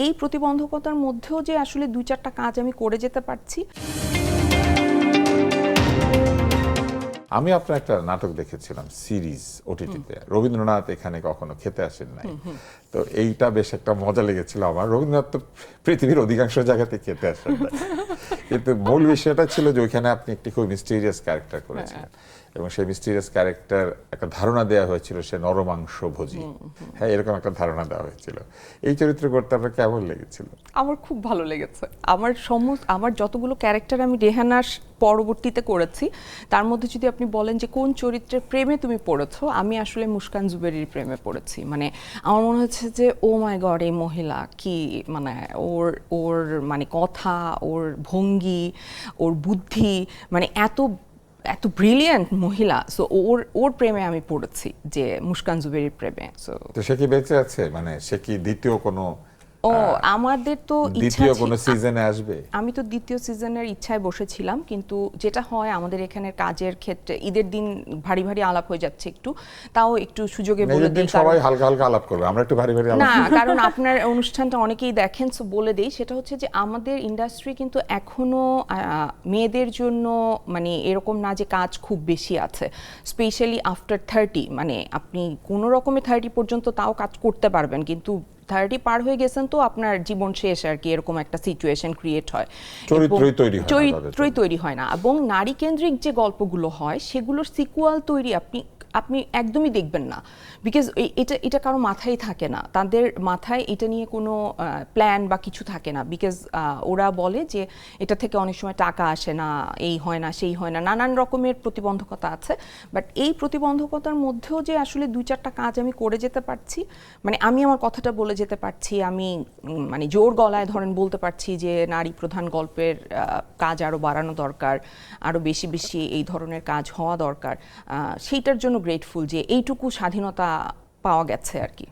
এই প্রতিবন্ধকতার মধ্যেও যে আসলে 2-4টা কাজ আমি করে যেতে পারছি। আমি আপনার একটা নাটক দেখেছিলাম সিরিজ ওটিটিতে, রবীন্দ্রনাথ এখানে কখনো খেতে আসেন নাই। তো এইটা বেশ একটা মজা লেগেছিল আমার। রবীন্দ্রনাথ তো পৃথিবীর অধিকাংশ জায়গাতে খেতে আসেন না, কিন্তু মূল বিষয়টা ছিল যে ওইখানে আপনি একটি খুব মিস্টিরিয়াস ক্যারেক্টার করেছিলেন এবং সেই মিস্টিরিয়াস ক্যারেক্টার একটা ধারণা দেওয়া হয়েছিল সে নরমাংস ভোজী। হ্যাঁ, এরকম একটা ধারণা দেওয়া হয়েছিল। এই চরিত্র করতে আপনার কেমন লেগেছিল? আমার খুব ভালো লেগেছে। আমার যতগুলো ক্যারেক্টার আমি রেহানার পরবর্তীতে করেছি, তার মধ্যে যদি আপনি বলেন যে কোন চরিত্রের প্রেমে তুমি পড়েছো, আমি আসলে মুস্কান জুবেরির প্রেমে পড়েছি। মানে আমার মনে হচ্ছে যে ও মাই গড, এই মহিলা কি, মানে ওর ওর মানে কথা, ওর ভঙ্গি, ওর বুদ্ধি, মানে এত এত ব্রিলিয়ান্ট মহিলা। সো ওর প্রেমে আমি পড়েছি, যে মুস্কান জুবেরির প্রেমে। সো তো সে কি বেঁচে আছে? মানে সে কি দ্বিতীয় কোনো আমাদের তো দ্বিতীয় কোনো সিজনে আসবে? আমি তো দ্বিতীয় সিজনের ইচ্ছায় বসেছিলাম, কিন্তু যেটা হয় আমাদের এখানের কাজের ক্ষেত্রে ঈদের দিন ভারী ভারী আলাপ হয়ে যাচ্ছে একটু, তাও একটু সুযোগে বলে দিই। সবাই হালকা হালকা আলাপ করবে, আমরা একটু ভারী ভারী আলাপ না, কারণ আপনার অনুষ্ঠানটা অনেকেই দেখেন, সো বলে দেই। সেটা হচ্ছে যে আমাদের ইন্ডাস্ট্রি কিন্তু এখনো মেয়েদের জন্য মানে এরকম না যে কাজ খুব বেশি আছে, স্পেশালি আফটার 30। মানে আপনি কোনো রকমে 30 পর্যন্ত তাও কাজ করতে পারবেন, কিন্তু 30 পার হয়ে গেছেন তো আপনার জীবন শেষ আর কি, এরকম একটা সিচুয়েশন ক্রিয়েট হয়। চরিত্রই তৈরি হয় না, এবং নারী কেন্দ্রিক যে গল্পগুলো হয় সেগুলোর সিকুয়াল তৈরি আপনি একদমই দেখবেন না, বিকজ এটা কারো মাথায় থাকে না, তাদের মাথায় এটা নিয়ে কোনো প্ল্যান বা কিছু থাকে না, বিকজ ওরা বলে যে এটা থেকে অনেক সময় টাকা আসে না, এই হয় না, সেই হয় না, নানান রকমের প্রতিবন্ধকতা আছে। বাট এই প্রতিবন্ধকতার মধ্যেও যে আসলে 2-4টা কাজ আমি করে যেতে পারছি, মানে আমি আমার কথাটা বলে যেতে পারছি, আমি মানে জোর গলায় ধরেন বলতে পারছি যে নারী প্রধান গল্পের কাজ আরও বাড়ানো দরকার, আরও বেশি বেশি এই ধরনের কাজ হওয়া দরকার। সেইটার জন্য গ্রেটফুল যে এইটুকু স্বাধীনতা পাওয়া গেছে আর কি।